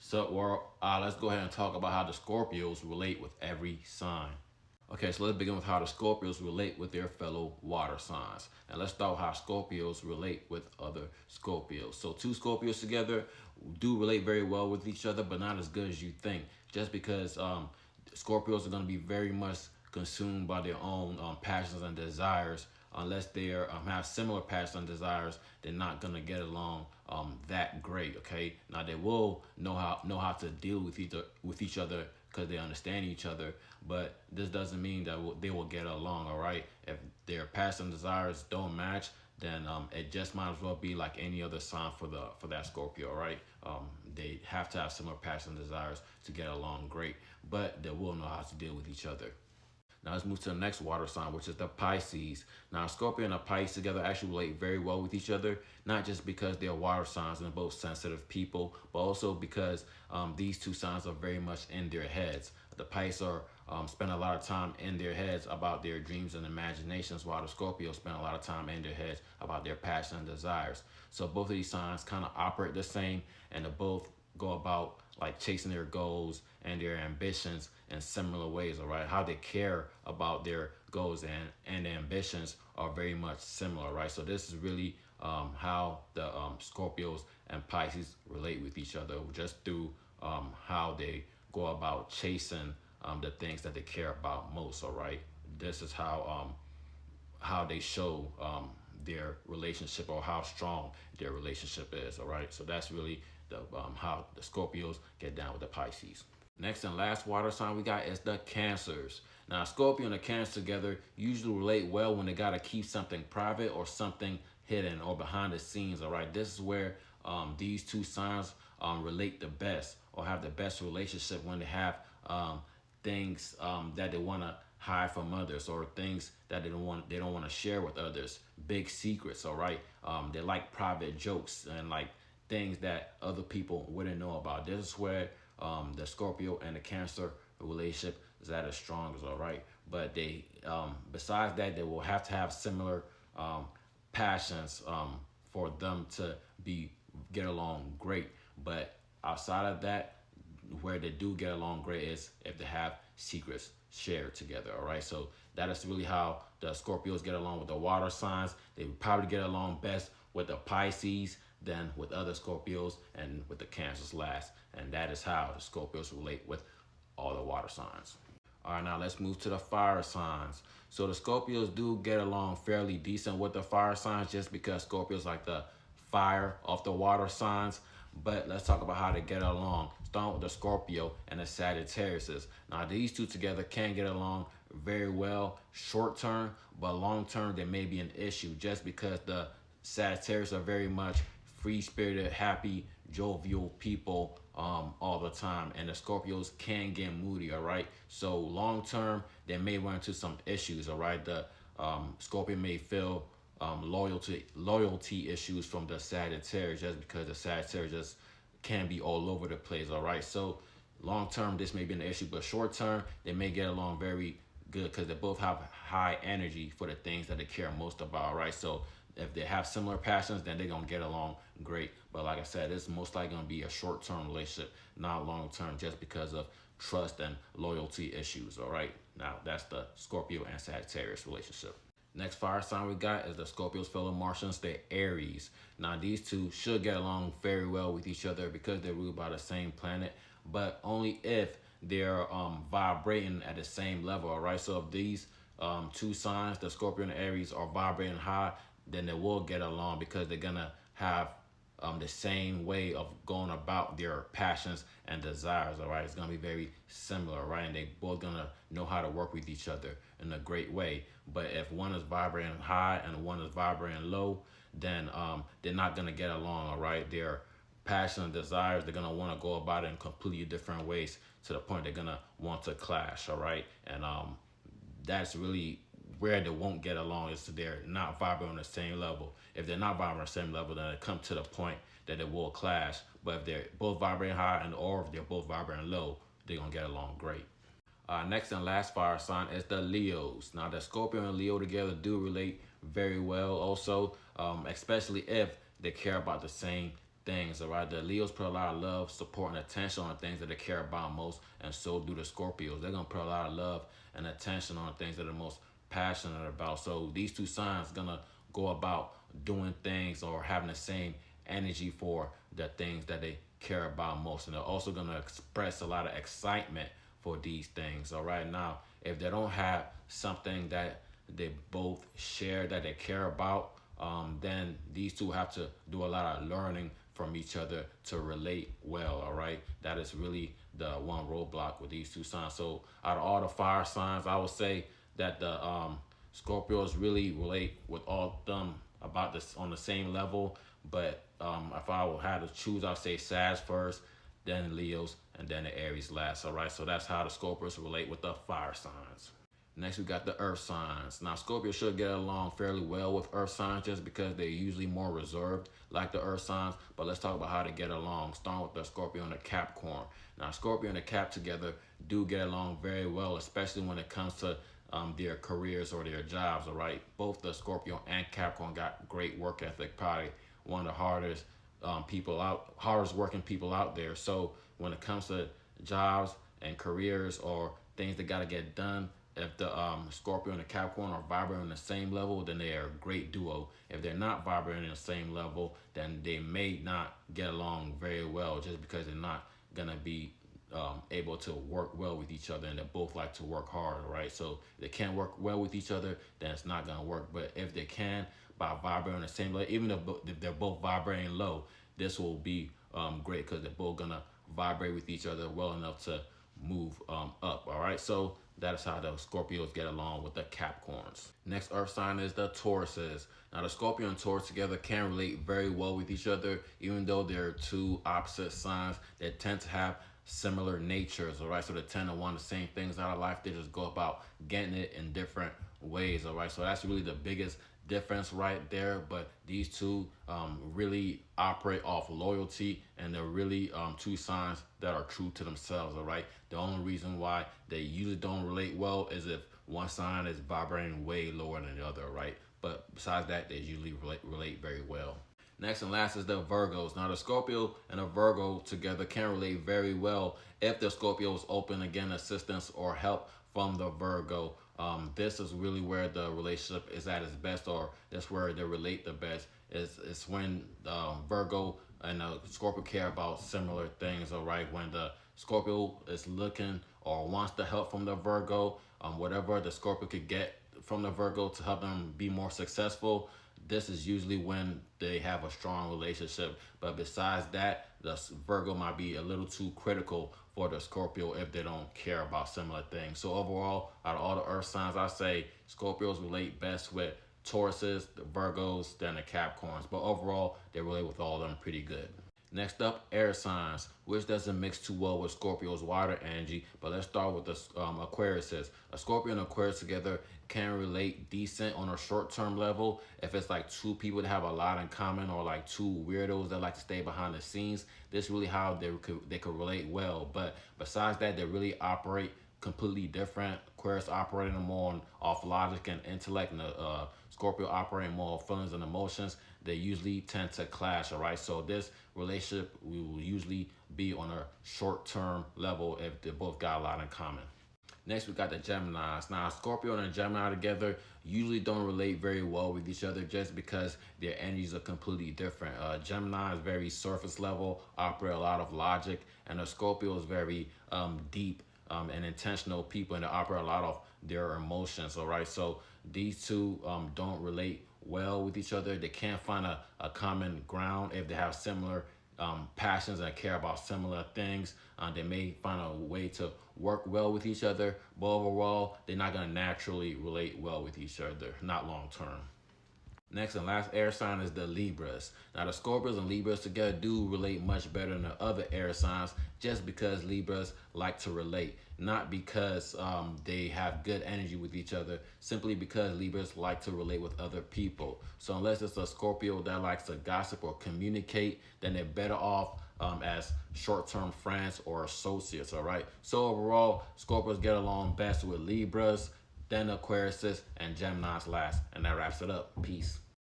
So, well, let's go ahead and talk about how the Scorpios relate with every sign. Okay, so let's begin with how the Scorpios relate with their fellow water signs. And let's start with how Scorpios relate with other Scorpios. So, two Scorpios together do relate very well with each other, but not as good as you think. Just because Scorpios are going to be very much consumed by their own passions and desires. Unless they have similar passions and desires, they're not gonna get along that great. Okay, now they will know how to deal with each other because they understand each other. But this doesn't mean that they will get along. All right, if their passions and desires don't match, then it just might as well be like any other sign for that Scorpio. All right, they have to have similar passions and desires to get along great, but they will know how to deal with each other. Now let's move to the next water sign, which is the Pisces. Now Scorpio and a Pisces together actually relate very well with each other, not just because they're water signs and they're both sensitive people, but also because these two signs are very much in their heads. The Pisces are spend a lot of time in their heads about their dreams and imaginations, while the Scorpio spend a lot of time in their heads about their passion and desires. So both of these signs kind of operate the same, and they both go about like chasing their goals and their ambitions in similar ways. All right, how they care about their goals and ambitions are very much similar. Right, so this is really how the Scorpios and Pisces relate with each other, just through how they go about chasing the things that they care about most. All right, this is how they show their relationship, or how strong their relationship is. All right, so that's really how the Scorpios get down with the Pisces. Next and last water sign we got is the Cancers. Now, Scorpio and the Cancer together usually relate well when they gotta keep something private or something hidden or behind the scenes. All right, this is where these two signs relate the best, or have the best relationship, when they have things that they want to hide from others, or things that they don't want to share with others, big secrets. All right, they like private jokes and like things that other people wouldn't know about. This is where the Scorpio and the Cancer relationship is at its strongest. All right, but they besides that, they will have to have similar passions for them to get along great. But outside of that, where they do get along great is if they have secrets shared together. All right, so that is really how the Scorpios get along with the water signs. They would probably get along best with the Pisces, then with other Scorpios, and with the Cancers last. And that is how the Scorpios relate with all the water signs. All right, now let's move to the fire signs. So the Scorpios do get along fairly decent with the fire signs, just because Scorpios like the fire of the water signs. But let's talk about how they get along. Starting with the Scorpio and the Sagittariuses. Now these two together can get along very well short term, but long term there may be an issue, just because the Sagittarius are very much free spirited, happy, jovial people all the time, and the Scorpios can get moody. All right, so long term they may run into some issues. All right, the Scorpio may feel loyalty issues from the Sagittarius, just because the Sagittarius just can be all over the place. All right, so long term this may be an issue, but short term they may get along very good, because they both have high energy for the things that they care most about. All right, so if they have similar passions, then they're gonna get along great. But like I said, it's most likely gonna be a short-term relationship, not long-term, just because of trust and loyalty issues. All right, now that's the Scorpio and Sagittarius relationship. Next fire sign we got is the Scorpio's fellow Martians, the Aries. Now these two should get along very well with each other, because they're ruled by the same planet, but only if they're vibrating at the same level. All right, so if these two signs, the Scorpio and the Aries, are vibrating high, then they will get along, because they're gonna have the same way of going about their passions and desires. All right, it's gonna be very similar, right? And they both gonna know how to work with each other in a great way. But if one is vibrating high and one is vibrating low, then they're not gonna get along. All right, their passion and desires, they're gonna want to go about it in completely different ways, to the point they're gonna want to clash. All right, and that's really where they won't get along, is they're not vibrating on the same level. If they're not vibrating on the same level, then it comes to the point that it will clash. But if they're both vibrating high, or if they're both vibrating low, they're gonna get along great. Next and last fire sign is the Leos. Now the Scorpio and Leo together do relate very well also, especially if they care about the same things, all right? The Leos put a lot of love, support, and attention on the things that they care about most, and so do the Scorpios. They're going to put a lot of love and attention on the things that they're most passionate about. So these two signs going to go about doing things or having the same energy for the things that they care about most. And they're also going to express a lot of excitement for these things, all right? Now, if they don't have something that they both share that they care about, then these two have to do a lot of learning from each other to relate well, all right? That is really the one roadblock with these two signs. So out of all the fire signs, I would say that the Scorpios really relate with all of them about this on the same level. But if I would have to choose, I'd say Sag first, then Leos, and then the Aries last, all right? So that's how the Scorpios relate with the fire signs. Next, we got the earth signs. Now, Scorpio should get along fairly well with earth signs just because they're usually more reserved like the earth signs. But let's talk about how to get along, starting with the Scorpio and the Capricorn. Now, Scorpio and the Cap together do get along very well, especially when it comes to their careers or their jobs, all right? Both the Scorpio and Capricorn got great work ethic, probably one of the hardest working people out there. So when it comes to jobs and careers or things that got to get done, if the Scorpio and the Capricorn are vibrating on the same level, then they are a great duo. If they're not vibrating on the same level, then they may not get along very well just because they're not going to be able to work well with each other, and they both like to work hard, right? So if they can't work well with each other, then it's not going to work. But if they can, by vibrating on the same level, even if they're both vibrating low, this will be great because they're both going to vibrate with each other well enough to move up, all right? So that is how the Scorpios get along with the Capricorns. Next earth sign is the Tauruses. Now, the Scorpio and Taurus together can relate very well with each other, even though they're two opposite signs that tend to have similar natures, all right? So they tend to want the same things out of life. They just go about getting it in different ways, all right? So that's really the biggest difference right there. But these two really operate off loyalty, and they're really two signs that are true to themselves, all right? The only reason why they usually don't relate well is if one sign is vibrating way lower than the other, right? But besides that, they usually relate very well. Next and last is the Virgos. Now, the Scorpio and the Virgo together can relate very well if the Scorpio is open again assistance or help from the Virgo. This is really where the relationship is at its best, or that's where they relate the best. It's when Virgo and the Scorpio care about similar things, all right? When the Scorpio is looking or wants the help from the Virgo, whatever the Scorpio could get from the Virgo to help them be more successful, this is usually when they have a strong relationship. But besides that, the Virgo might be a little too critical for the Scorpio if they don't care about similar things. So overall, out of all the earth signs, I say Scorpios relate best with Tauruses, the Virgos, then the Capricorns. But overall, they relate with all of them pretty good. Next up, air signs, which doesn't mix too well with Scorpio's water energy. But let's start with the Aquariuses. A Scorpio and Aquarius together can relate decent on a short-term level if it's like two people that have a lot in common, or like two weirdos that like to stay behind the scenes. This is really how they could relate well. But besides that, they really operate completely different. Aquarius operating more off logic and intellect, and the Scorpio operating more off feelings and emotions. They usually tend to clash, all right? So this relationship will usually be on a short-term level if they both got a lot in common. Next, we got the Geminis. Now, Scorpio and a Gemini together usually don't relate very well with each other just because their energies are completely different. Gemini is very surface level, operate a lot of logic, and a Scorpio is very deep and intentional people, and they operate a lot of their emotions, all right? So these two don't relate well with each other. They can't find a common ground if they have similar passions and care about similar things. They may find a way to work well with each other, but overall, they're not going to naturally relate well with each other, not long term. Next and last air sign is the Libras. Now, the Scorpios and Libras together do relate much better than the other air signs just because Libras like to relate, not because they have good energy with each other, simply because Libras like to relate with other people. So unless it's a Scorpio that likes to gossip or communicate, then they're better off as short-term friends or associates, all right? So overall, Scorpios get along best with Libras, then Aquariuses, and Geminis last. And that wraps it up. Peace.